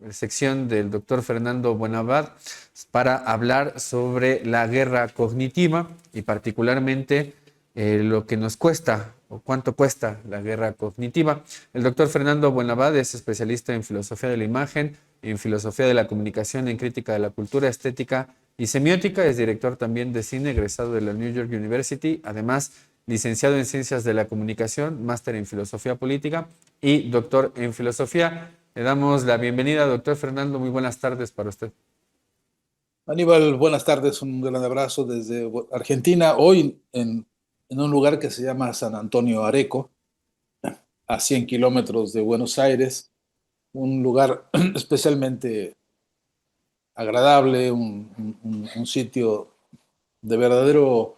la sección del doctor Fernando Buenabad para hablar sobre la guerra cognitiva y particularmente lo que nos cuesta o cuánto cuesta la guerra cognitiva. El doctor Fernando Buenabad es especialista en filosofía de la imagen, en filosofía de la comunicación, en crítica de la cultura, estética y semiótica. Es director también de cine, egresado de la New York University. Además, licenciado en Ciencias de la Comunicación, máster en Filosofía Política y doctor en Filosofía. Le damos la bienvenida, doctor Fernando. Muy buenas tardes para usted. Aníbal, buenas tardes, un gran abrazo desde Argentina, hoy en un lugar que se llama San Antonio Areco, a 100 kilómetros de Buenos Aires, un lugar especialmente agradable, un sitio de verdadero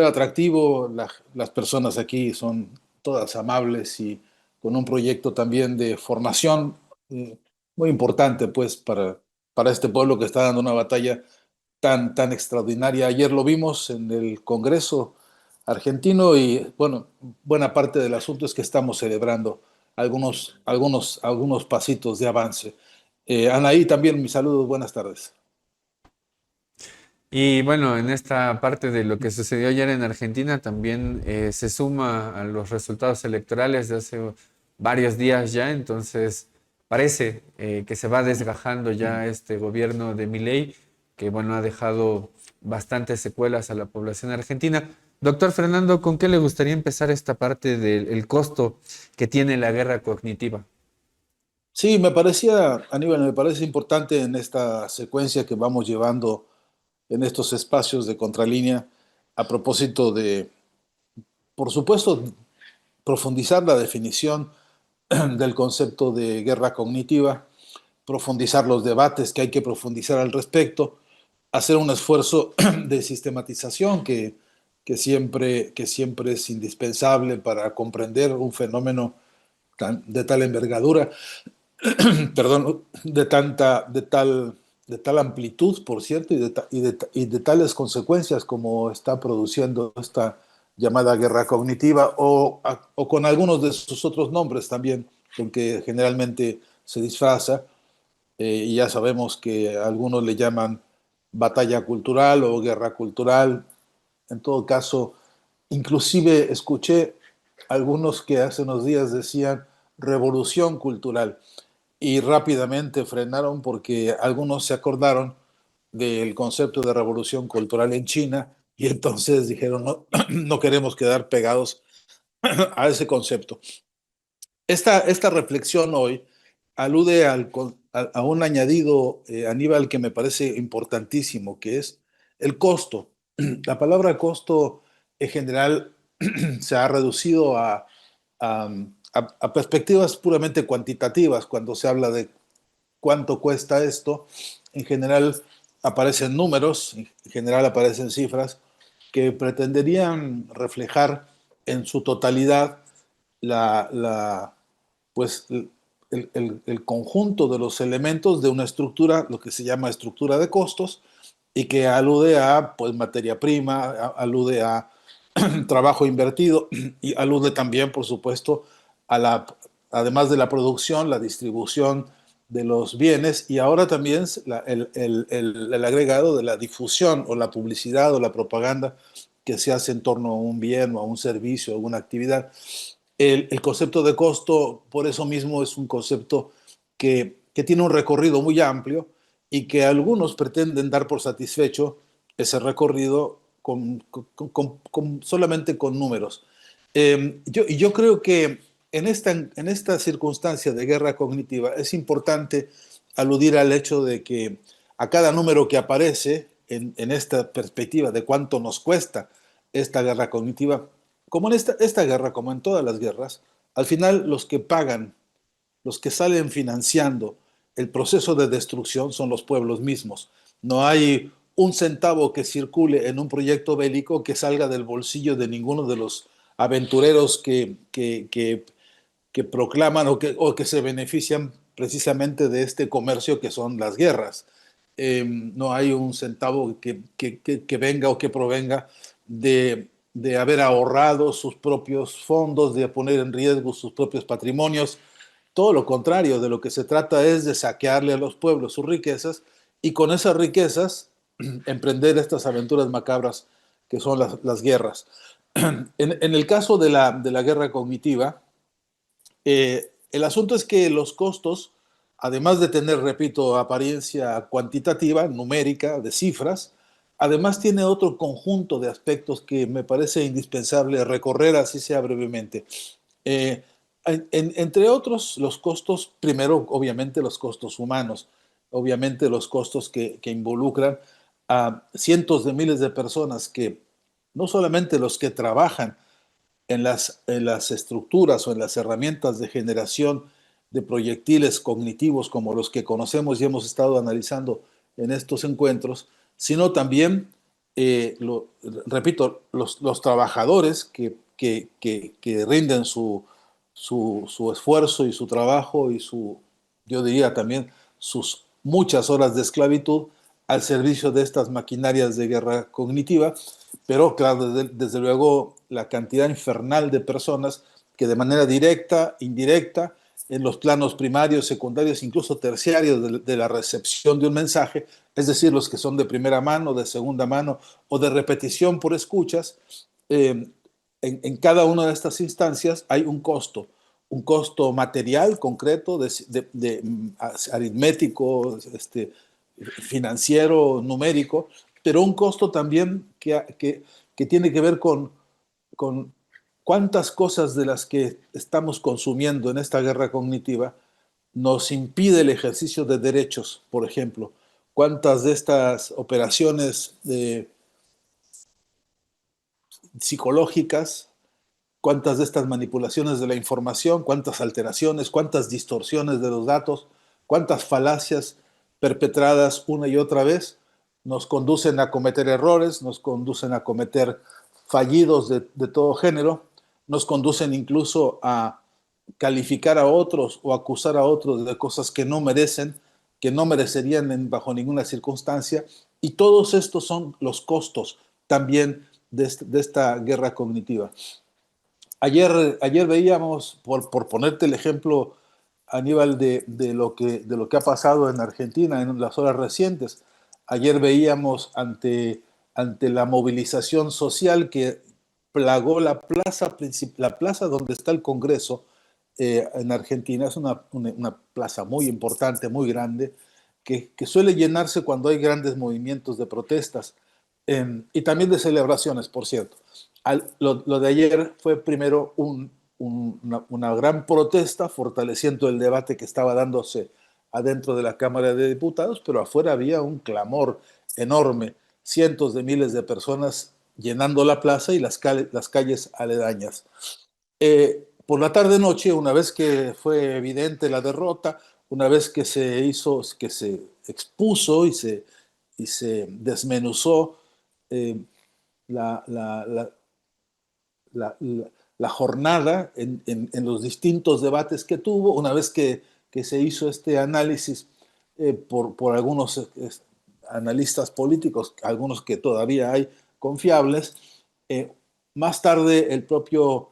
atractivo. Las personas aquí son todas amables y con un proyecto también de formación muy importante pues para este pueblo que está dando una batalla tan extraordinaria. Ayer lo vimos en el Congreso argentino y bueno, buena parte del asunto es que estamos celebrando algunos pasitos de avance. Anaí, también mis saludos, buenas tardes. Y bueno, en esta parte de lo que sucedió ayer en Argentina también se suma a los resultados electorales de hace varios días ya, entonces parece que se va desgajando ya este gobierno de Milei, que bueno, ha dejado bastantes secuelas a la población argentina. Doctor Fernando, ¿con qué le gustaría empezar esta parte del costo que tiene la guerra cognitiva? Sí, me parecía, Aníbal, me parece importante en esta secuencia que vamos llevando en estos espacios de contralínea, a propósito de, por supuesto, profundizar la definición del concepto de guerra cognitiva, profundizar los debates que hay que profundizar al respecto, hacer un esfuerzo de sistematización que siempre es indispensable para comprender un fenómeno de tal envergadura, perdón, de tal amplitud, por cierto, y de tales consecuencias como está produciendo esta llamada guerra cognitiva, o con algunos de sus otros nombres también, con que generalmente se disfraza, y ya sabemos que algunos le llaman batalla cultural o guerra cultural. En todo caso, inclusive escuché algunos que hace unos días decían revolución cultural y rápidamente frenaron porque algunos se acordaron del concepto de revolución cultural en China y entonces dijeron no, no queremos quedar pegados a ese concepto. Esta reflexión hoy alude a un añadido, Aníbal, que me parece importantísimo, que es el costo. La palabra costo en general se ha reducido a perspectivas puramente cuantitativas. Cuando se habla de cuánto cuesta esto, en general aparecen números, en general aparecen cifras que pretenderían reflejar en su totalidad la pues el conjunto de los elementos de una estructura, lo que se llama estructura de costos, y que alude a pues, materia prima, alude a trabajo invertido y alude también, por supuesto, además de la producción, la distribución de los bienes y ahora también el agregado de la difusión o la publicidad o la propaganda que se hace en torno a un bien o a un servicio, a alguna actividad. El concepto de costo, por eso mismo, es un concepto que tiene un recorrido muy amplio y que algunos pretenden dar por satisfecho ese recorrido solamente con números. Yo creo que en esta circunstancia de guerra cognitiva es importante aludir al hecho de que a cada número que aparece en esta perspectiva de cuánto nos cuesta esta guerra cognitiva, como en esta guerra, como en todas las guerras, al final los que pagan, los que salen financiando el proceso de destrucción son los pueblos mismos. No hay un centavo que circule en un proyecto bélico que salga del bolsillo de ninguno de los aventureros que proclaman o que se benefician precisamente de este comercio que son las guerras. No hay un centavo que venga o que provenga de haber ahorrado sus propios fondos, de poner en riesgo sus propios patrimonios. todo lo contrario, de lo que se trata es de saquearle a los pueblos sus riquezas y con esas riquezas emprender estas aventuras macabras que son las guerras. En el caso de la guerra cognitiva, el asunto es que los costos, además de tener, repito, apariencia cuantitativa, numérica, de cifras, además tiene otro conjunto de aspectos que me parece indispensable recorrer, así sea brevemente. Eh, Entre otros, los costos, primero, obviamente, los costos humanos, obviamente los costos que involucran a cientos de miles de personas que no solamente los que trabajan en las estructuras o en las herramientas de generación de proyectiles cognitivos como los que conocemos y hemos estado analizando en estos encuentros, sino también, repito, los trabajadores que rinden su esfuerzo y su trabajo y yo diría también, sus muchas horas de esclavitud al servicio de estas maquinarias de guerra cognitiva, pero claro, desde luego la cantidad infernal de personas que de manera directa, indirecta, en los planos primarios, secundarios, incluso terciarios de la recepción de un mensaje, es decir, los que son de primera mano, de segunda mano o de repetición por escuchas, en cada una de estas instancias hay un costo material concreto, aritmético, financiero, numérico, pero un costo también que tiene que ver con cuántas cosas de las que estamos consumiendo en esta guerra cognitiva nos impide el ejercicio de derechos, por ejemplo. Cuántas de estas operaciones psicológicas, cuántas de estas manipulaciones de la información, cuántas alteraciones, cuántas distorsiones de los datos, cuántas falacias perpetradas una y otra vez nos conducen a cometer errores, nos conducen a cometer fallidos de todo género, nos conducen incluso a calificar a otros o acusar a otros de cosas que no merecen, que no merecerían bajo ninguna circunstancia, y todos estos son los costos también de esta guerra cognitiva. Ayer veíamos, por ponerte el ejemplo, Aníbal, de lo que ha pasado en Argentina en las horas recientes. Ayer veíamos ante la movilización social que plagó la plaza donde está el Congreso en Argentina. Es una plaza muy importante, muy grande, que suele llenarse cuando hay grandes movimientos de protestas y también de celebraciones, por cierto. Lo de ayer fue primero una gran protesta fortaleciendo el debate que estaba dándose adentro de la Cámara de Diputados, pero afuera había un clamor enorme, cientos de miles de personas llenando la plaza y las calles aledañas. Por la tarde-noche, una vez que fue evidente la derrota, una vez que que se expuso y se desmenuzó eh, la, la, la, la jornada en los distintos debates que tuvo, una vez que se hizo este análisis por algunos analistas políticos, algunos que todavía hay confiables, eh, más tarde el propio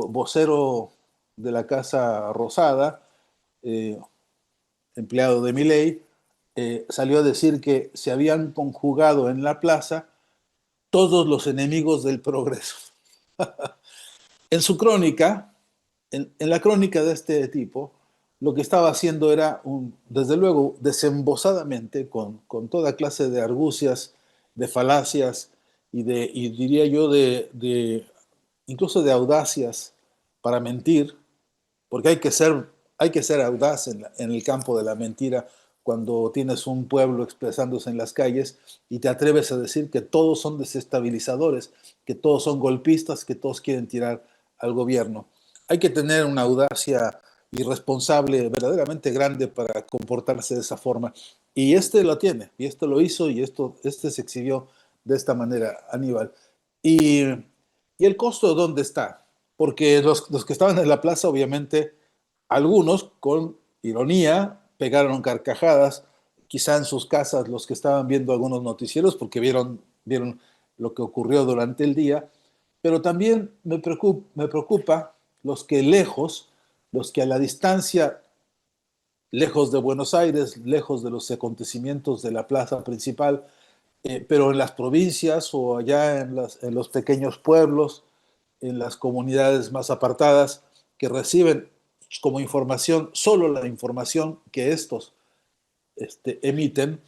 vocero de la Casa Rosada, eh, empleado de Milei, salió a decir que se habían conjugado en la plaza todos los enemigos del progreso. En su crónica, en la crónica de este tipo, lo que estaba haciendo era, desde luego, desembosadamente, con toda clase de argucias, de falacias y diría yo, incluso de audacias para mentir, porque hay que ser audaz en el campo de la mentira cuando tienes un pueblo expresándose en las calles y te atreves a decir que todos son desestabilizadores, que todos son golpistas, que todos quieren tirar al gobierno. Hay que tener una audacia irresponsable verdaderamente grande para comportarse de esa forma. Y este lo tiene, y esto lo hizo, y este se exhibió de esta manera, Aníbal. Y, y el costo, ¿dónde está? Porque los que estaban en la plaza, obviamente, algunos con ironía pegaron carcajadas, quizá en sus casas los que estaban viendo algunos noticieros porque vieron lo que ocurrió durante el día, pero también me preocupa los que lejos, los que a la distancia, lejos de Buenos Aires, lejos de los acontecimientos de la plaza principal, pero en las provincias o allá en los pequeños pueblos, en las comunidades más apartadas, que reciben como información solo la información que estos emiten.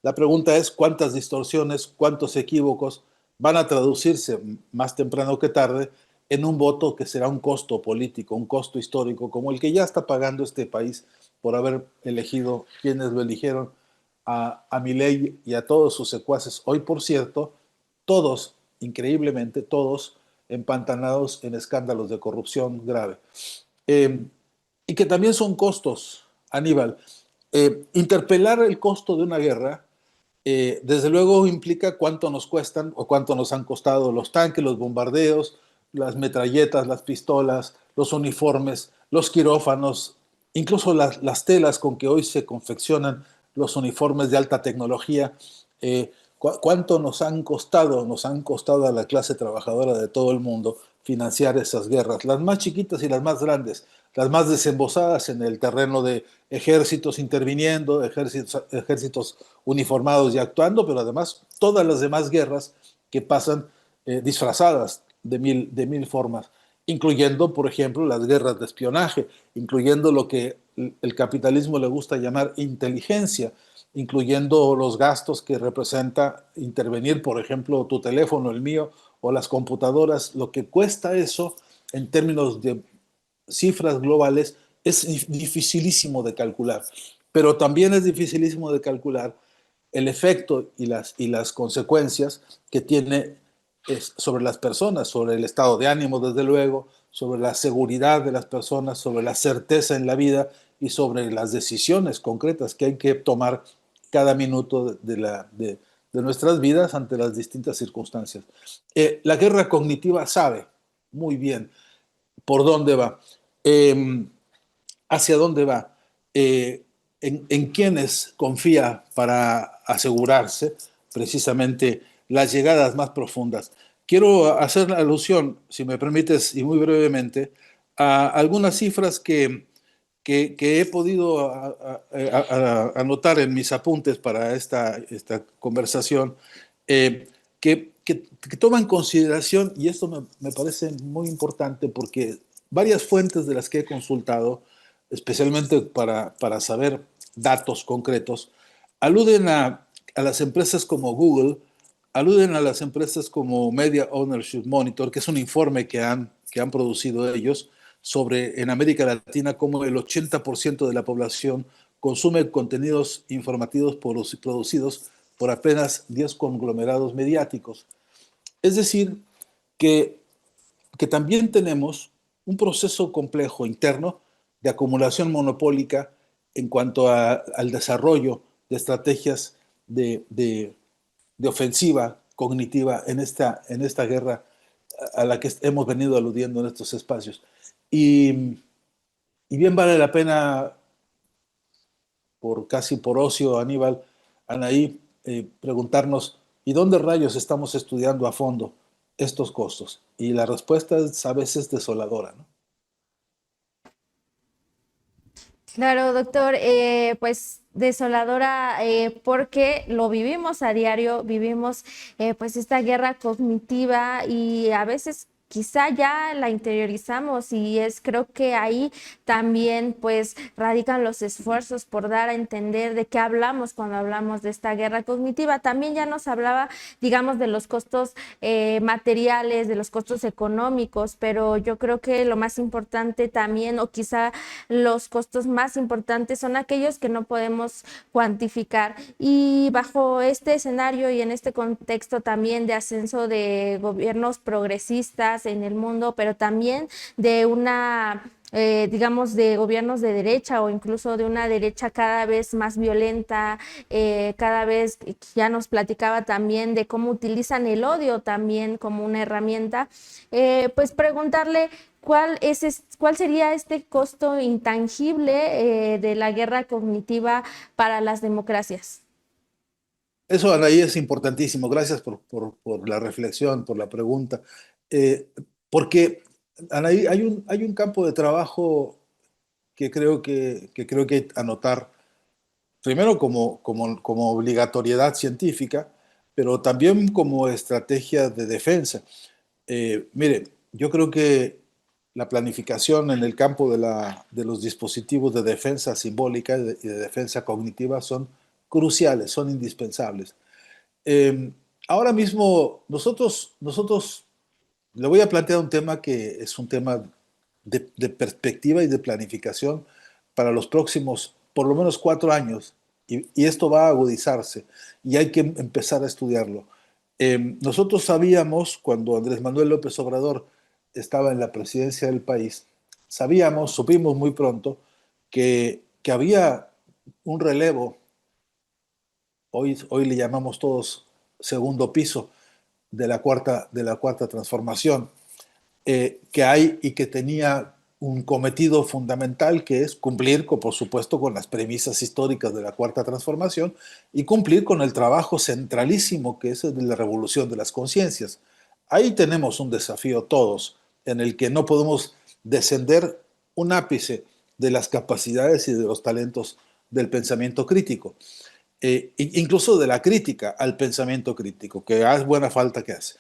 La pregunta es cuántas distorsiones, cuántos equívocos van a traducirse más temprano que tarde en un voto que será un costo político, un costo histórico, como el que ya está pagando este país por haber elegido quienes lo eligieron a Milei y a todos sus secuaces. Hoy, por cierto, todos, increíblemente, todos empantanados en escándalos de corrupción grave. Eh, y que también son costos, Aníbal. Interpelar el costo de una guerra, desde luego implica cuánto nos cuestan o cuánto nos han costado los tanques, los bombardeos, las metralletas, las pistolas, los uniformes, los quirófanos, incluso las telas con que hoy se confeccionan los uniformes de alta tecnología. ¿Cuánto nos han costado a la clase trabajadora de todo el mundo financiar esas guerras? Las más chiquitas y las más grandes, las más desembosadas en el terreno de ejércitos interviniendo, ejércitos uniformados y actuando, pero además todas las demás guerras que pasan disfrazadas de mil formas, incluyendo, por ejemplo, las guerras de espionaje, incluyendo lo que el capitalismo le gusta llamar inteligencia, incluyendo los gastos que representa intervenir, por ejemplo, tu teléfono, el mío, o las computadoras. Lo que cuesta eso en términos de cifras globales es dificilísimo de calcular, pero también es dificilísimo de calcular el efecto y las consecuencias que tiene sobre las personas, sobre el estado de ánimo, desde luego, sobre la seguridad de las personas, sobre la certeza en la vida y sobre las decisiones concretas que hay que tomar cada minuto de nuestras vidas ante las distintas circunstancias. La guerra cognitiva sabe muy bien por dónde va, eh, hacia dónde va, en quiénes confía para asegurarse precisamente las llegadas más profundas. Quiero hacer alusión, si me permites, y muy brevemente, a algunas cifras que he podido anotar en mis apuntes para esta conversación, que toma en consideración, y esto me parece muy importante porque varias fuentes de las que he consultado, especialmente para saber datos concretos, aluden a las empresas como Google, aluden a las empresas como Media Ownership Monitor, que es un informe que han producido ellos sobre en América Latina cómo el 80% de la población consume contenidos informativos producidos por apenas 10 conglomerados mediáticos. Es decir, que, que también tenemos un proceso complejo interno de acumulación monopólica en cuanto al desarrollo de estrategias de ofensiva cognitiva en esta guerra a la que hemos venido aludiendo en estos espacios. Y, y bien vale la pena, casi por ocio, Aníbal, Anaí, preguntarnos, ¿y dónde rayos estamos estudiando a fondo estos costos? Y la respuesta es a veces desoladora, ¿no? Claro, doctor, pues desoladora porque lo vivimos a diario, vivimos pues esta guerra cognitiva y a veces quizá ya la interiorizamos y es creo que ahí también pues radican los esfuerzos por dar a entender de qué hablamos cuando hablamos de esta guerra cognitiva. También ya nos hablaba, digamos, de los costos materiales, de los costos económicos, pero yo creo que lo más importante también, o quizá los costos más importantes, son aquellos que no podemos cuantificar. Y bajo este escenario y en este contexto también de ascenso de gobiernos progresistas en el mundo, pero también de una digamos, de gobiernos de derecha o incluso de una derecha cada vez más violenta, cada vez ya nos platicaba también de cómo utilizan el odio también como una herramienta, pues preguntarle cuál sería este costo intangible de la guerra cognitiva para las democracias. Eso, Anaí, es importantísimo. Gracias por la reflexión, por la pregunta. Porque, Anaí, hay un campo de trabajo que creo que hay que anotar, primero como obligatoriedad científica, pero también como estrategia de defensa. Mire, yo creo que la planificación en el campo de los dispositivos de defensa simbólica y de defensa cognitiva son cruciales, son indispensables. Eh, Ahora mismo nosotros le voy a plantear un tema que es un tema de perspectiva y de planificación para los próximos, por lo menos 4 años, y esto va a agudizarse y hay que empezar a estudiarlo. Nosotros sabíamos, cuando Andrés Manuel López Obrador estaba en la presidencia del país, supimos muy pronto que había un relevo, hoy le llamamos todos segundo piso de la cuarta transformación, que hay y que tenía un cometido fundamental, que es cumplir, por supuesto, con las premisas históricas de la Cuarta Transformación y cumplir con el trabajo centralísimo que es el de la revolución de las conciencias. Ahí tenemos un desafío todos, en el que no podemos descender un ápice de las capacidades y de los talentos del pensamiento crítico, incluso de la crítica al pensamiento crítico, que es buena falta que hace.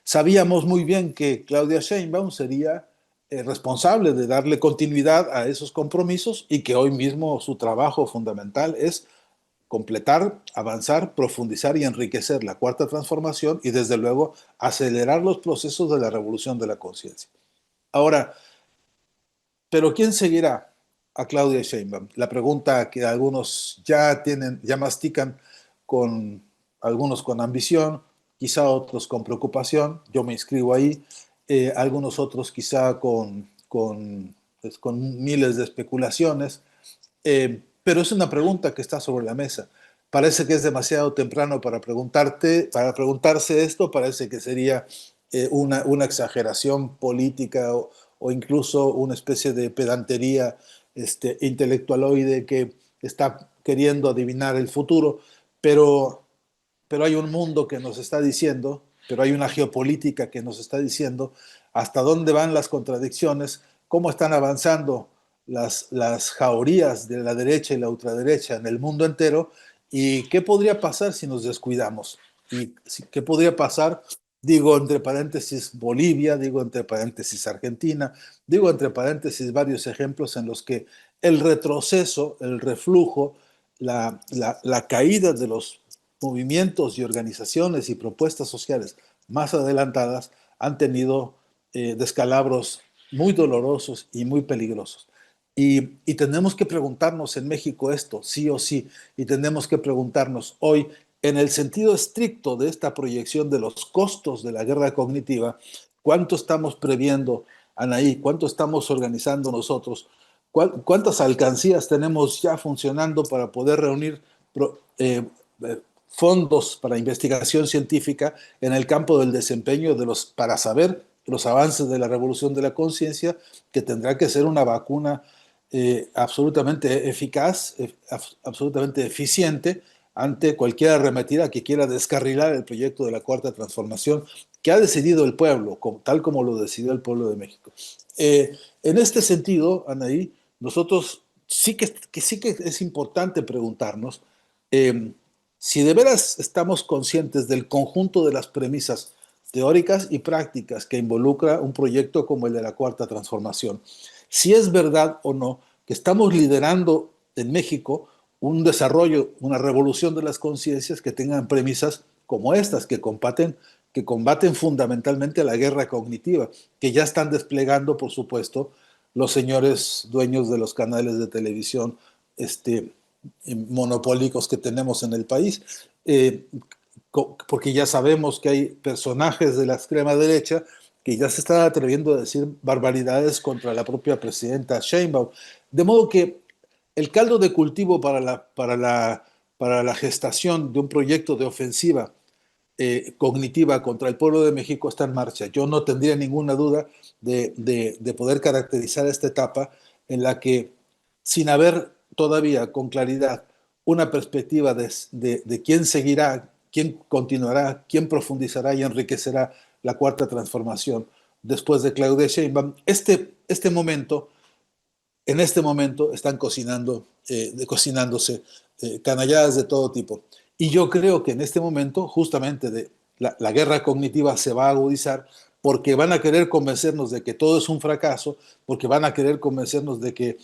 Sabíamos muy bien que Claudia Sheinbaum sería responsable de darle continuidad a esos compromisos y que hoy mismo su trabajo fundamental es completar, avanzar, profundizar y enriquecer la cuarta transformación y desde luego acelerar los procesos de la revolución de la conciencia. Ahora, ¿pero quién seguirá a Claudia Sheinbaum? La pregunta que algunos ya tienen, ya mastican, con algunos con ambición, quizá otros con preocupación, yo me inscribo ahí, algunos otros quizá pues, con miles de especulaciones, pero es una pregunta que está sobre la mesa. Parece que es demasiado temprano para preguntarse esto, parece que sería una exageración política o incluso una especie de pedantería intelectualoide que está queriendo adivinar el futuro, pero, pero hay un mundo que nos está diciendo, pero hay una geopolítica que nos está diciendo hasta dónde van las contradicciones, cómo están avanzando las jaurías de la derecha y la ultraderecha en el mundo entero y qué podría pasar si nos descuidamos. Y qué podría pasar, digo entre paréntesis Bolivia, digo entre paréntesis Argentina, digo entre paréntesis varios ejemplos en los que el retroceso, el reflujo, la caída de los movimientos y organizaciones y propuestas sociales más adelantadas han tenido descalabros muy dolorosos y muy peligrosos. Y tenemos que preguntarnos en México esto, sí o sí, y tenemos que preguntarnos hoy, en el sentido estricto de esta proyección de los costos de la guerra cognitiva, ¿cuánto estamos previendo, Anaí? ¿Cuánto estamos organizando nosotros? ¿Cuántas alcancías tenemos ya funcionando para poder reunir fondos para investigación científica en el campo del desempeño para saber los avances de la revolución de la conciencia, que tendrá que ser una vacuna absolutamente eficaz, absolutamente eficiente ante cualquier arremetida que quiera descarrilar el proyecto de la Cuarta Transformación que ha decidido el pueblo, tal como lo decidió el pueblo de México? En este sentido, Anaí, nosotros sí que es importante preguntarnos si de veras estamos conscientes del conjunto de las premisas teóricas y prácticas que involucra un proyecto como el de la Cuarta Transformación. Si es verdad o no que estamos liderando en México un desarrollo, una revolución de las conciencias que tengan premisas como estas, que combaten fundamentalmente la guerra cognitiva, que ya están desplegando, por supuesto, los señores dueños de los canales de televisión monopólicos que tenemos en el país, porque ya sabemos que hay personajes de la extrema derecha que ya se están atreviendo a decir barbaridades contra la propia presidenta Sheinbaum. De modo que el caldo de cultivo para la gestación de un proyecto de ofensiva cognitiva contra el pueblo de México está en marcha. Yo no tendría ninguna duda de poder caracterizar esta etapa en la que, sin haber todavía con claridad una perspectiva de quién seguirá, quién continuará, quién profundizará y enriquecerá la Cuarta Transformación después de Claudia Sheinbaum, este momento en este momento están cocinándose canalladas de todo tipo. Y yo creo que en este momento, justamente, la guerra cognitiva se va a agudizar porque van a querer convencernos de que todo es un fracaso, porque van a querer convencernos de que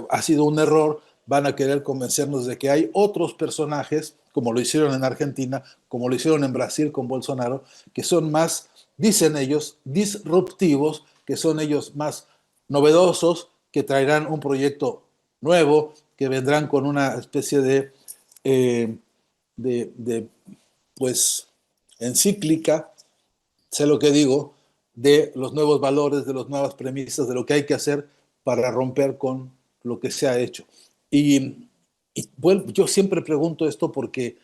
ha sido un error, van a querer convencernos de que hay otros personajes, como lo hicieron en Argentina, como lo hicieron en Brasil con Bolsonaro, que son más, dicen ellos, disruptivos, que son ellos más novedosos, que traerán un proyecto nuevo, que vendrán con una especie eh, de pues, encíclica, sé lo que digo, de los nuevos valores, de las nuevas premisas, de lo que hay que hacer para romper con lo que se ha hecho. Y bueno, yo siempre pregunto esto porque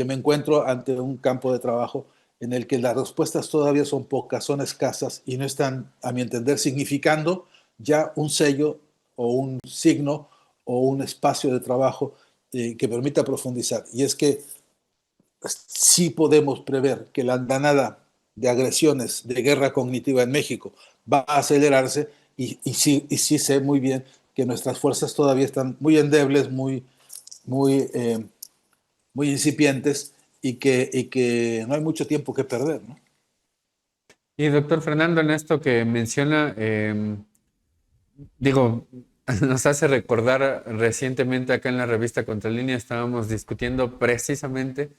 me encuentro ante un campo de trabajo en el que las respuestas todavía son pocas, son escasas y no están, a mi entender, significando ya un sello o un signo o un espacio de trabajo que permita profundizar. Y es que sí podemos prever que la andanada de agresiones de guerra cognitiva en México va a acelerarse y sí sé muy bien que nuestras fuerzas todavía están muy endebles, muy, muy incipientes y que no hay mucho tiempo que perder, ¿no? Y doctor Fernando, en esto que menciona, digo, nos hace recordar recientemente acá en la revista Contralínea estábamos discutiendo precisamente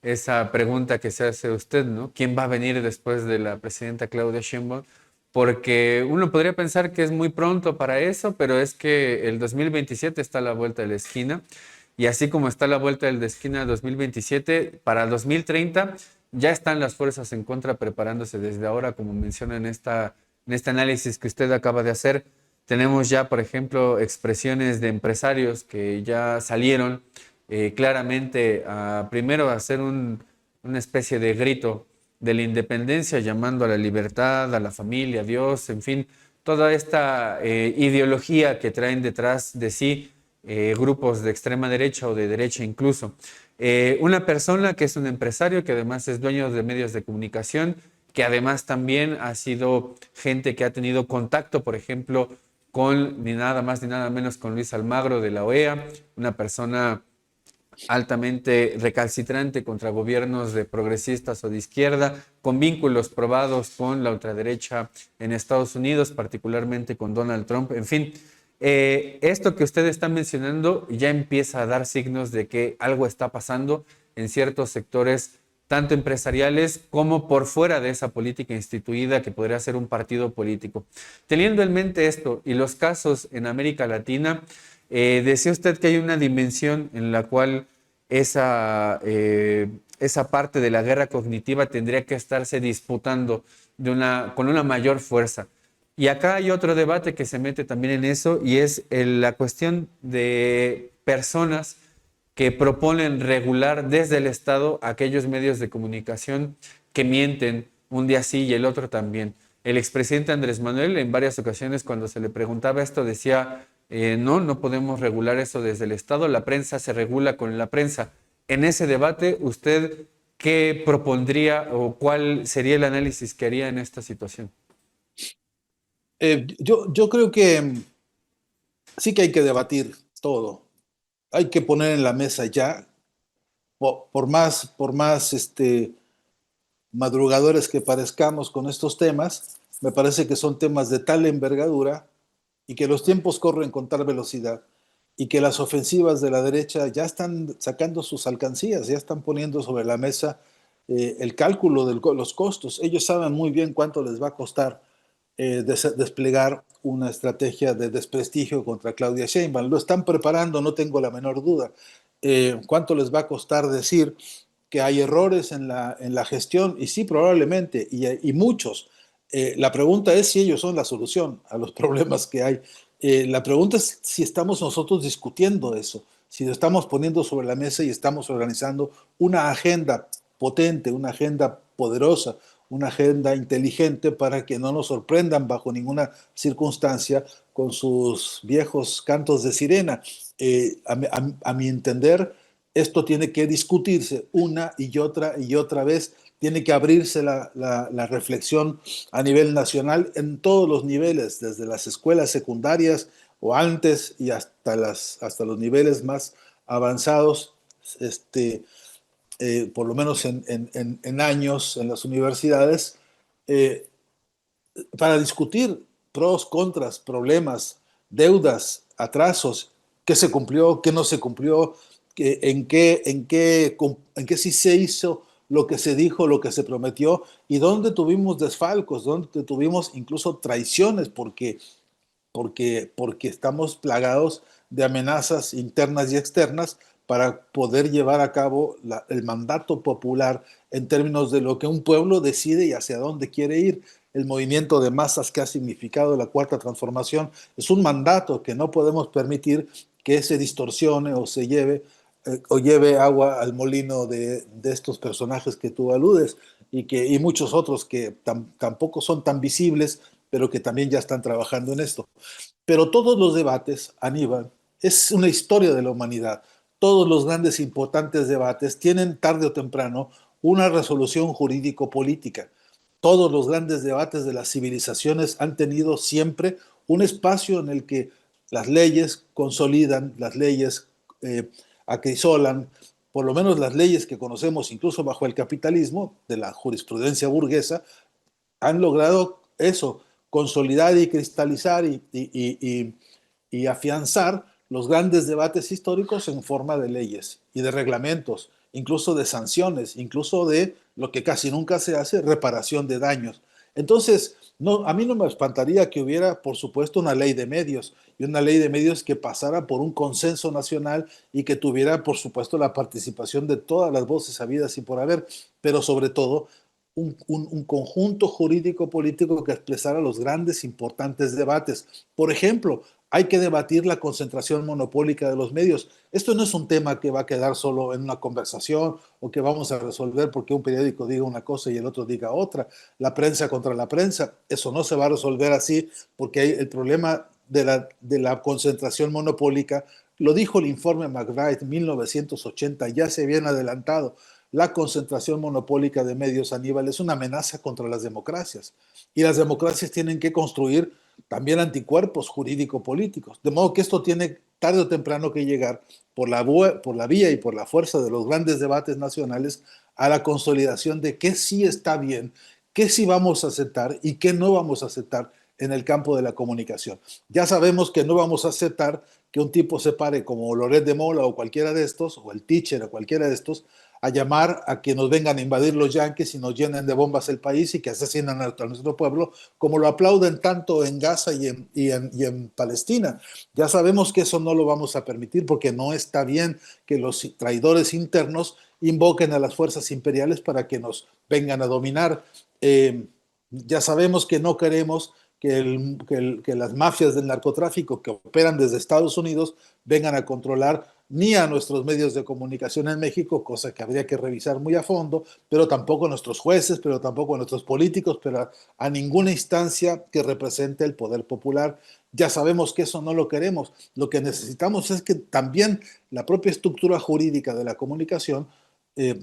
esa pregunta que se hace usted, ¿no? ¿Quién va a venir después de la presidenta Claudia Sheinbaum? Porque uno podría pensar que es muy pronto para eso, pero es que el 2027 está a la vuelta de la esquina. Y así como está a la vuelta de la esquina 2027, para 2030 ya están las fuerzas en contra preparándose desde ahora, como menciona en este análisis que usted acaba de hacer. Tenemos ya, por ejemplo, expresiones de empresarios que ya salieron claramente primero a hacer una especie de grito de la independencia, llamando a la libertad, a la familia, a Dios, en fin, toda esta ideología que traen detrás de sí grupos de extrema derecha o de derecha incluso. Una persona que es un empresario, que además es dueño de medios de comunicación, que además también ha sido gente que ha tenido contacto, por ejemplo, con ni nada más ni nada menos con Luis Almagro de la OEA, una persona altamente recalcitrante contra gobiernos de progresistas o de izquierda, con vínculos probados con la ultraderecha en Estados Unidos, particularmente con Donald Trump. En fin, esto que usted está mencionando ya empieza a dar signos de que algo está pasando en ciertos sectores, tanto empresariales como por fuera de esa política instituida que podría ser un partido político. Teniendo en mente esto y los casos en América Latina, decía usted que hay una dimensión en la cual esa parte de la guerra cognitiva tendría que estarse disputando con una mayor fuerza. Y acá hay otro debate que se mete también en eso y es la cuestión de personas que proponen regular desde el Estado aquellos medios de comunicación que mienten un día sí y el otro también. El expresidente Andrés Manuel en varias ocasiones cuando se le preguntaba esto decía, no, no podemos regular eso desde el Estado, la prensa se regula con la prensa. En ese debate, ¿usted qué propondría o cuál sería el análisis que haría en esta situación? Yo creo que sí que hay que debatir todo. Hay que poner en la mesa ya, por más madrugadores que parezcamos con estos temas, me parece que son temas de tal envergadura y que los tiempos corren con tal velocidad y que las ofensivas de la derecha ya están sacando sus alcancías, ya están poniendo sobre la mesa el cálculo de los costos. Ellos saben muy bien cuánto les va a costar desplegar una estrategia de desprestigio contra Claudia Sheinbaum. Lo están preparando, no tengo la menor duda. ¿Cuánto les va a costar decir que hay errores en la gestión? Y sí, probablemente, y muchos. La pregunta es si ellos son la solución a los problemas que hay. La pregunta es si estamos nosotros discutiendo eso, si lo estamos poniendo sobre la mesa y estamos organizando una agenda potente, una agenda poderosa, una agenda inteligente para que no nos sorprendan bajo ninguna circunstancia con sus viejos cantos de sirena. A mi entender, esto tiene que discutirse una y otra vez, tiene que abrirse la reflexión a nivel nacional en todos los niveles, desde las escuelas secundarias o antes y hasta los niveles más avanzados, por lo menos en años en las universidades, eh, para discutir pros, contras, problemas, deudas, atrasos, qué se cumplió, qué no se cumplió, en qué sí se hizo lo que se dijo, lo que se prometió, y dónde tuvimos desfalcos, dónde tuvimos incluso traiciones, porque estamos plagados de amenazas internas y externas para poder llevar a cabo el mandato popular en términos de lo que un pueblo decide y hacia dónde quiere ir. El movimiento de masas que ha significado la Cuarta Transformación es un mandato que no podemos permitir que se distorsione o lleve agua al molino de estos personajes que tú aludes y muchos otros que tampoco son tan visibles, pero que también ya están trabajando en esto. Pero todos los debates, Aníbal, es una historia de la humanidad. Todos los grandes e importantes debates tienen tarde o temprano una resolución jurídico-política. Todos los grandes debates de las civilizaciones han tenido siempre un espacio en el que las leyes consolidan, las leyes acrisolan, por lo menos las leyes que conocemos incluso bajo el capitalismo, de la jurisprudencia burguesa, han logrado eso, consolidar y cristalizar y afianzar los grandes debates históricos en forma de leyes y de reglamentos, incluso de sanciones, incluso de lo que casi nunca se hace, reparación de daños. Entonces, no, a mí no me espantaría que hubiera, por supuesto, una ley de medios y una ley de medios que pasara por un consenso nacional y que tuviera, por supuesto, la participación de todas las voces habidas y por haber, pero sobre todo un conjunto jurídico-político que expresara los grandes, importantes debates. Por ejemplo, hay que debatir la concentración monopólica de los medios. Esto no es un tema que va a quedar solo en una conversación o que vamos a resolver porque un periódico diga una cosa y el otro diga otra. La prensa contra la prensa, eso no se va a resolver así porque hay el problema de la concentración monopólica. Lo dijo el informe McBride en 1980, ya se habían adelantado. La concentración monopólica de medios, Aníbal, es una amenaza contra las democracias. Y las democracias tienen que construir también anticuerpos jurídico-políticos. De modo que esto tiene tarde o temprano que llegar por la vía y por la fuerza de los grandes debates nacionales a la consolidación de qué sí está bien, qué sí vamos a aceptar y qué no vamos a aceptar en el campo de la comunicación. Ya sabemos que no vamos a aceptar que un tipo se pare como Loret de Mola o cualquiera de estos, o el Teacher o cualquiera de estos, a llamar a que nos vengan a invadir los yanquis y nos llenen de bombas el país y que asesinan a nuestro pueblo, como lo aplauden tanto en Gaza y en Palestina. Ya sabemos que eso no lo vamos a permitir porque no está bien que los traidores internos invoquen a las fuerzas imperiales para que nos vengan a dominar. Ya sabemos que no queremos que las mafias del narcotráfico que operan desde Estados Unidos vengan a controlar ni a nuestros medios de comunicación en México, cosa que habría que revisar muy a fondo, pero tampoco a nuestros jueces, pero tampoco a nuestros políticos, pero a ninguna instancia que represente el poder popular. Ya sabemos que eso no lo queremos. Lo que necesitamos es que también la propia estructura jurídica de la comunicación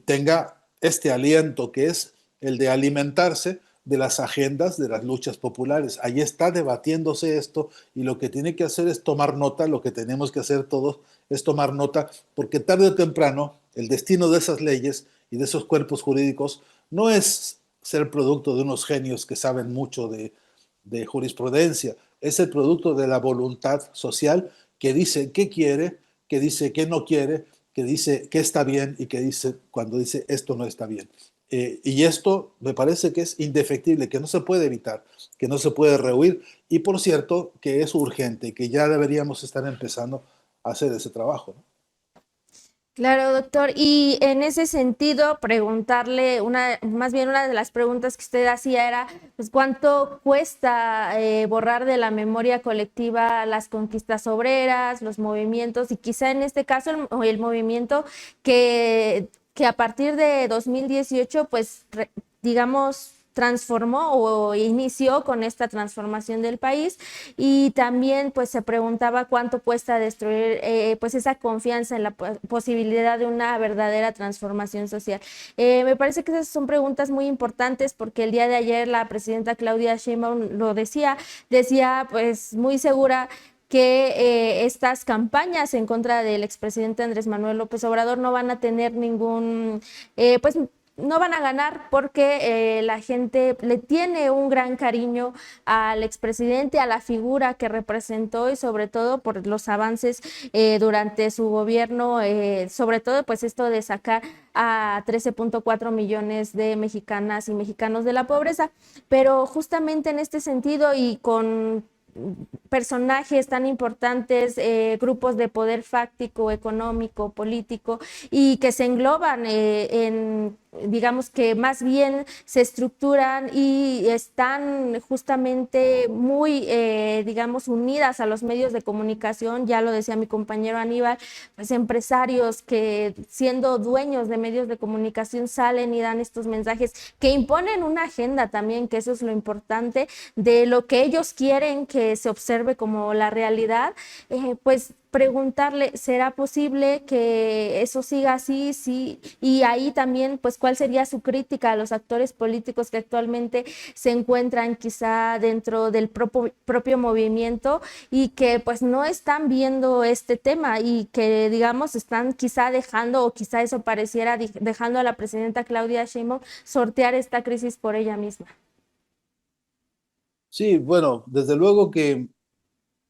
tenga este aliento que es el de alimentarse de las agendas de las luchas populares. Ahí está debatiéndose esto y lo que tiene que hacer es tomar nota, lo que tenemos que hacer todos es tomar nota, porque tarde o temprano el destino de esas leyes y de esos cuerpos jurídicos no es ser producto de unos genios que saben mucho de jurisprudencia, es el producto de la voluntad social que dice qué quiere, que dice qué no quiere, que dice qué está bien y que dice cuando dice esto no está bien. Y esto me parece que es indefectible, que no se puede evitar, que no se puede rehuir y por cierto que es urgente, que ya deberíamos estar empezando a hacer ese trabajo, ¿no? Claro, doctor. Y en ese sentido, preguntarle más bien una de las preguntas que usted hacía era, pues, ¿cuánto cuesta borrar de la memoria colectiva las conquistas obreras, los movimientos y quizá en este caso el movimiento que a partir de 2018, pues, digamos, transformó o inició con esta transformación del país y también pues se preguntaba cuánto cuesta destruir pues esa confianza en la posibilidad de una verdadera transformación social. Me parece que esas son preguntas muy importantes porque el día de ayer la presidenta Claudia Sheinbaum lo decía pues muy segura que estas campañas en contra del expresidente Andrés Manuel López Obrador no van a tener ningún, pues no van a ganar porque la gente le tiene un gran cariño al expresidente, a la figura que representó y sobre todo por los avances durante su gobierno, sobre todo pues esto de sacar a 13.4 millones de mexicanas y mexicanos de la pobreza. Pero justamente en este sentido y con personajes tan importantes, grupos de poder fáctico, económico, político, y que se engloban digamos que más bien se estructuran y están justamente muy, digamos, unidas a los medios de comunicación, ya lo decía mi compañero Aníbal, pues empresarios que siendo dueños de medios de comunicación salen y dan estos mensajes que imponen una agenda también, que eso es lo importante, de lo que ellos quieren que se observe como la realidad, pues preguntarle, ¿será posible que eso siga así? Sí, y ahí también, pues, ¿cuál sería su crítica a los actores políticos que actualmente se encuentran quizá dentro del propio movimiento y que pues no están viendo este tema y que, digamos, están quizá dejando, o quizá eso pareciera dejando a la presidenta Claudia Sheinbaum sortear esta crisis por ella misma? Sí, bueno, desde luego que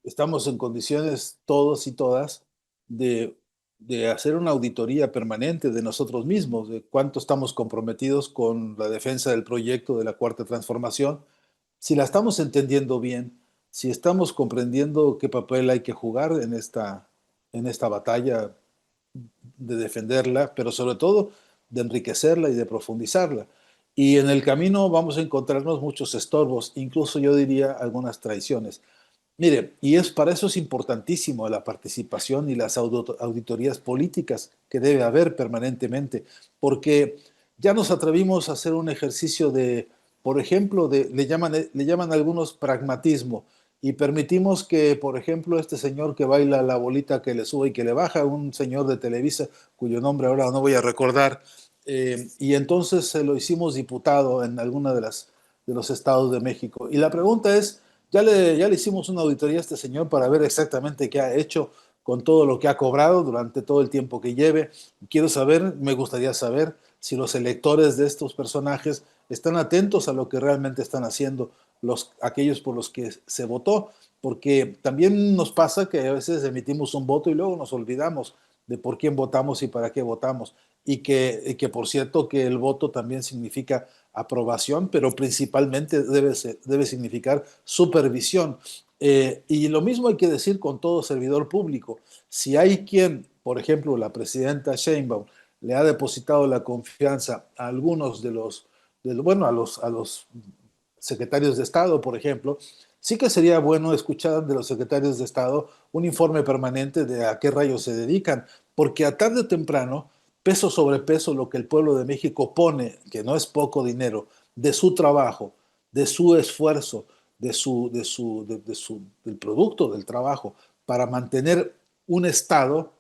estamos en condiciones todos y todas de, de hacer una auditoría permanente de nosotros mismos, de cuánto estamos comprometidos con la defensa del proyecto de la Cuarta Transformación, si la estamos entendiendo bien, si estamos comprendiendo qué papel hay que jugar en esta batalla de defenderla, pero sobre todo de enriquecerla y de profundizarla. Y en el camino vamos a encontrarnos muchos estorbos, incluso yo diría algunas traiciones. Mire, para eso es importantísimo la participación y las auditorías políticas que debe haber permanentemente, porque ya nos atrevimos a hacer un ejercicio de, por ejemplo, le llaman algunos pragmatismo, y permitimos que, por ejemplo, este señor que baila la bolita que le sube y que le baja, un señor de Televisa, cuyo nombre ahora no voy a recordar, y entonces se lo hicimos diputado en alguna de los estados de México. Y la pregunta es, ya le hicimos una auditoría a este señor para ver exactamente qué ha hecho con todo lo que ha cobrado durante todo el tiempo que lleve. Quiero saber, me gustaría saber si los electores de estos personajes están atentos a lo que realmente están haciendo aquellos por los que se votó, porque también nos pasa que a veces emitimos un voto y luego nos olvidamos de por quién votamos y para qué votamos. Y que por cierto, que el voto también significa aprobación, pero principalmente debe significar supervisión. Y lo mismo hay que decir con todo servidor público. Si hay quien, por ejemplo, la presidenta Sheinbaum, le ha depositado la confianza a algunos bueno, a los secretarios de Estado, por ejemplo, sí que sería bueno escuchar de los secretarios de Estado un informe permanente de a qué rayos se dedican, porque a tarde o temprano, peso sobre peso, lo que el pueblo de México pone, que no es poco dinero, de su trabajo, de su esfuerzo, del producto del trabajo, para mantener un Estado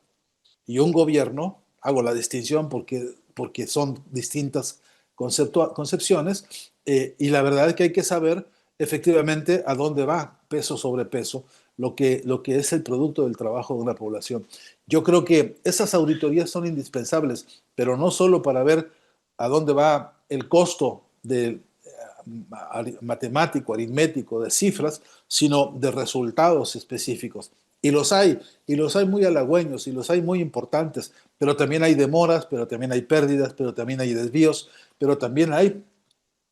y un gobierno, hago la distinción porque son distintas concepciones, y la verdad es que hay que saber efectivamente a dónde va peso sobre peso lo que es el producto del trabajo de una población. Yo creo que esas auditorías son indispensables, pero no solo para ver a dónde va el costo del matemático, aritmético, de cifras, sino de resultados específicos. Y los hay muy halagüeños, y los hay muy importantes, pero también hay demoras, pero también hay pérdidas, pero también hay desvíos, pero también hay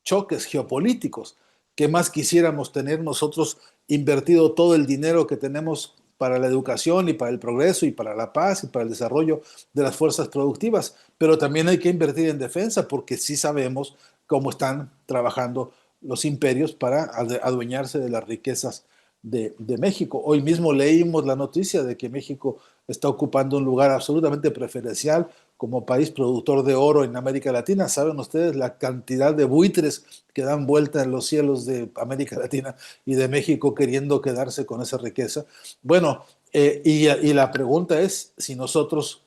choques geopolíticos. ¿Qué más quisiéramos tener nosotros invertido todo el dinero que tenemos para la educación y para el progreso y para la paz y para el desarrollo de las fuerzas productivas? Pero también hay que invertir en defensa, porque sí sabemos cómo están trabajando los imperios para adueñarse de las riquezas de México. Hoy mismo leímos la noticia de que México está ocupando un lugar absolutamente preferencial como país productor de oro en América Latina. ¿Saben ustedes la cantidad de buitres que dan vuelta en los cielos de América Latina y de México queriendo quedarse con esa riqueza? Bueno, y la pregunta es si nosotros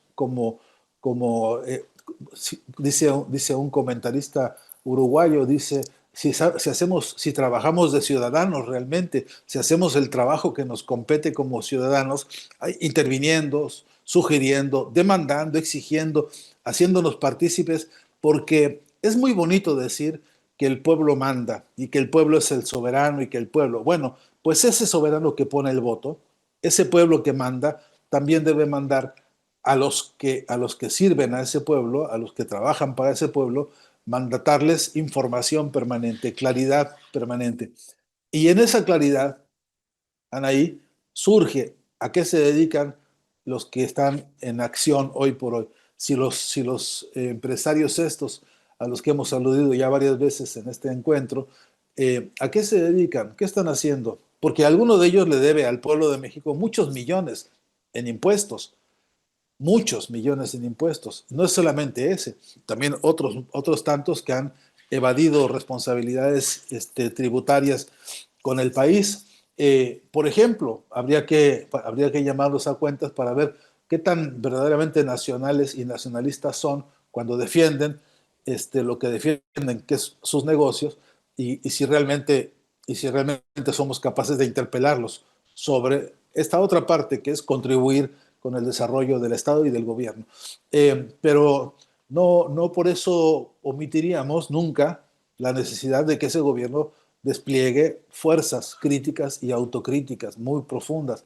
dice un comentarista uruguayo, dice, si trabajamos de ciudadanos realmente, si hacemos el trabajo que nos compete como ciudadanos, interviniendo, sugiriendo, demandando, exigiendo, haciéndonos partícipes, porque es muy bonito decir que el pueblo manda y que el pueblo es el soberano y que el pueblo, bueno, pues ese soberano que pone el voto, ese pueblo que manda, también debe mandar a los que sirven a ese pueblo, a los que trabajan para ese pueblo, mandatarles información permanente, claridad permanente. Y en esa claridad, Anaí, surge a qué se dedican los que están en acción hoy por hoy. Si los empresarios estos, a los que hemos aludido ya varias veces en este encuentro, ¿a qué se dedican? ¿Qué están haciendo? Porque alguno de ellos le debe al pueblo de México muchos millones en impuestos, muchos millones en impuestos. No es solamente ese, también otros tantos que han evadido responsabilidades tributarias con el país. Por ejemplo, habría que llamarlos a cuentas para ver qué tan verdaderamente nacionales y nacionalistas son cuando defienden lo que defienden, que es sus negocios, y y si realmente somos capaces de interpelarlos sobre esta otra parte que es contribuir con el desarrollo del Estado y del gobierno. Pero no por eso omitiríamos nunca la necesidad de que ese gobierno despliegue fuerzas críticas y autocríticas muy profundas.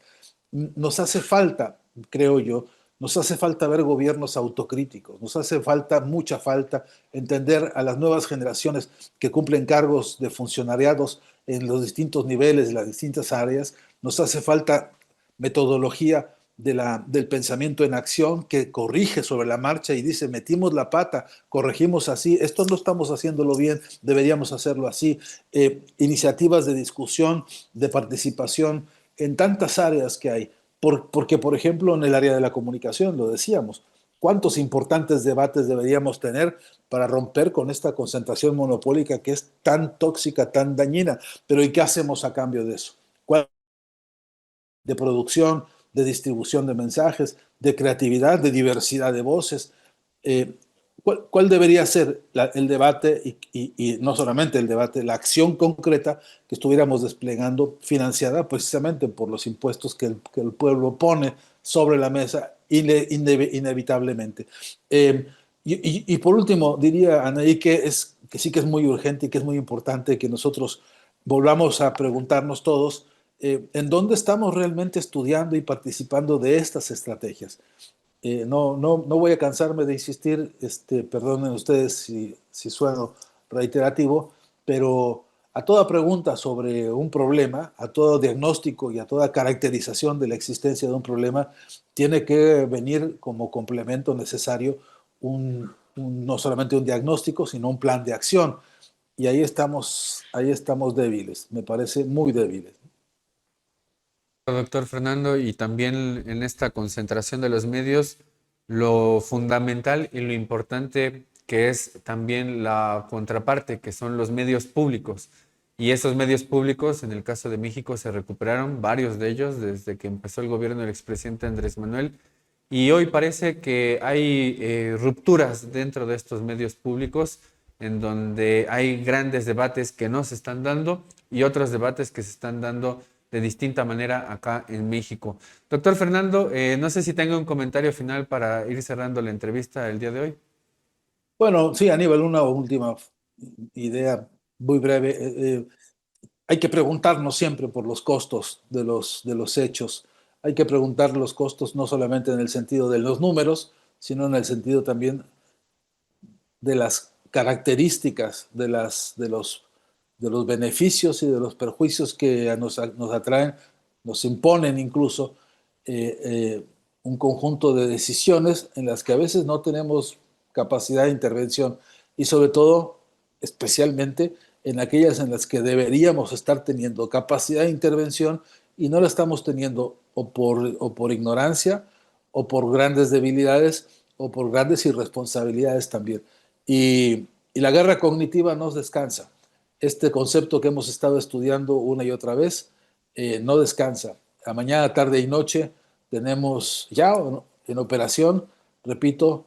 Nos hace falta, creo yo, nos hace falta ver gobiernos autocríticos, nos hace falta, mucha falta, entender a las nuevas generaciones que cumplen cargos de funcionariados en los distintos niveles, de las distintas áreas, nos hace falta metodología del pensamiento en acción que corrige sobre la marcha y dice, metimos la pata, corregimos así, esto no estamos haciéndolo bien, deberíamos hacerlo así. Iniciativas de discusión, de participación en tantas áreas que hay. Porque, por ejemplo, en el área de la comunicación, lo decíamos, ¿cuántos importantes debates deberíamos tener para romper con esta concentración monopólica que es tan tóxica, tan dañina? Pero ¿y qué hacemos a cambio de eso? ¿Cuál de producción, de distribución de mensajes, de creatividad, de diversidad de voces? ¿Cuál debería ser el debate y no solamente el debate, la acción concreta que estuviéramos desplegando financiada precisamente por los impuestos que el pueblo pone sobre la mesa inevitablemente? Y por último, diría, Anaí, que sí que es muy urgente y que es muy importante que nosotros volvamos a preguntarnos todos en dónde estamos realmente estudiando y participando de estas estrategias. No voy a cansarme de insistir, perdonen ustedes si sueno reiterativo, pero a toda pregunta sobre un problema, a todo diagnóstico y a toda caracterización de la existencia de un problema, tiene que venir como complemento necesario no solamente un diagnóstico, sino un plan de acción. Y ahí estamos débiles, me parece muy débiles. Doctor Fernando, y también en esta concentración de los medios, lo fundamental y lo importante que es también la contraparte, que son los medios públicos. Y esos medios públicos, en el caso de México, se recuperaron varios de ellos desde que empezó el gobierno del expresidente Andrés Manuel. Y hoy parece que hay rupturas dentro de estos medios públicos en donde hay grandes debates que no se están dando y otros debates que se están dando de distinta manera acá en México. Doctor Fernando, no sé si tenga un comentario final para ir cerrando la entrevista del día de hoy. Bueno, sí, Aníbal, una última idea muy breve. Hay que preguntarnos siempre por los costos de los hechos. Hay que preguntar los costos no solamente en el sentido de los números, sino en el sentido también de las características, de los beneficios y de los perjuicios que nos atraen, nos imponen incluso un conjunto de decisiones en las que a veces no tenemos capacidad de intervención y sobre todo, especialmente en aquellas en las que deberíamos estar teniendo capacidad de intervención y no la estamos teniendo o por ignorancia o por grandes debilidades o por grandes irresponsabilidades también. Y la guerra cognitiva no descansa. Este concepto que hemos estado estudiando una y otra vez no descansa. A mañana, tarde y noche tenemos ya en operación, repito,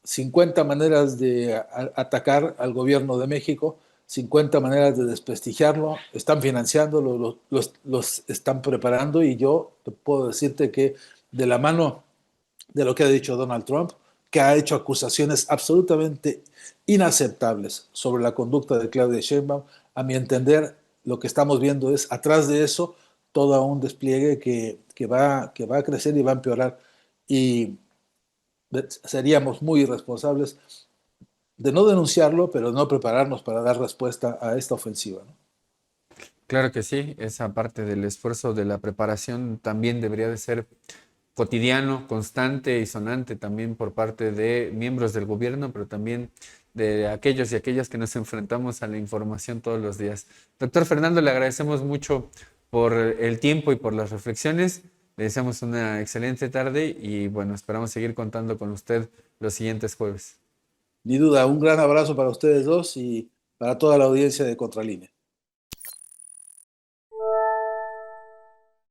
50 maneras de atacar al gobierno de México 50 maneras de desprestigiarlo, están financiándolo, los están preparando, y yo puedo decirte que de la mano de lo que ha dicho Donald Trump, que ha hecho acusaciones absolutamente inaceptables sobre la conducta de Claudia Sheinbaum, a mi entender, lo que estamos viendo es, atrás de eso, todo un despliegue que va a crecer y va a empeorar. Y seríamos muy irresponsables de no denunciarlo, pero no prepararnos para dar respuesta a esta ofensiva, ¿no? Claro que sí, esa parte del esfuerzo de la preparación también debería de ser cotidiano, constante y sonante también por parte de miembros del gobierno, pero también de aquellos y aquellas que nos enfrentamos a la información todos los días. Doctor Fernando, le agradecemos mucho por el tiempo y por las reflexiones. Le deseamos una excelente tarde y bueno, esperamos seguir contando con usted los siguientes jueves. Ni duda, un gran abrazo para ustedes dos y para toda la audiencia de Contralínea.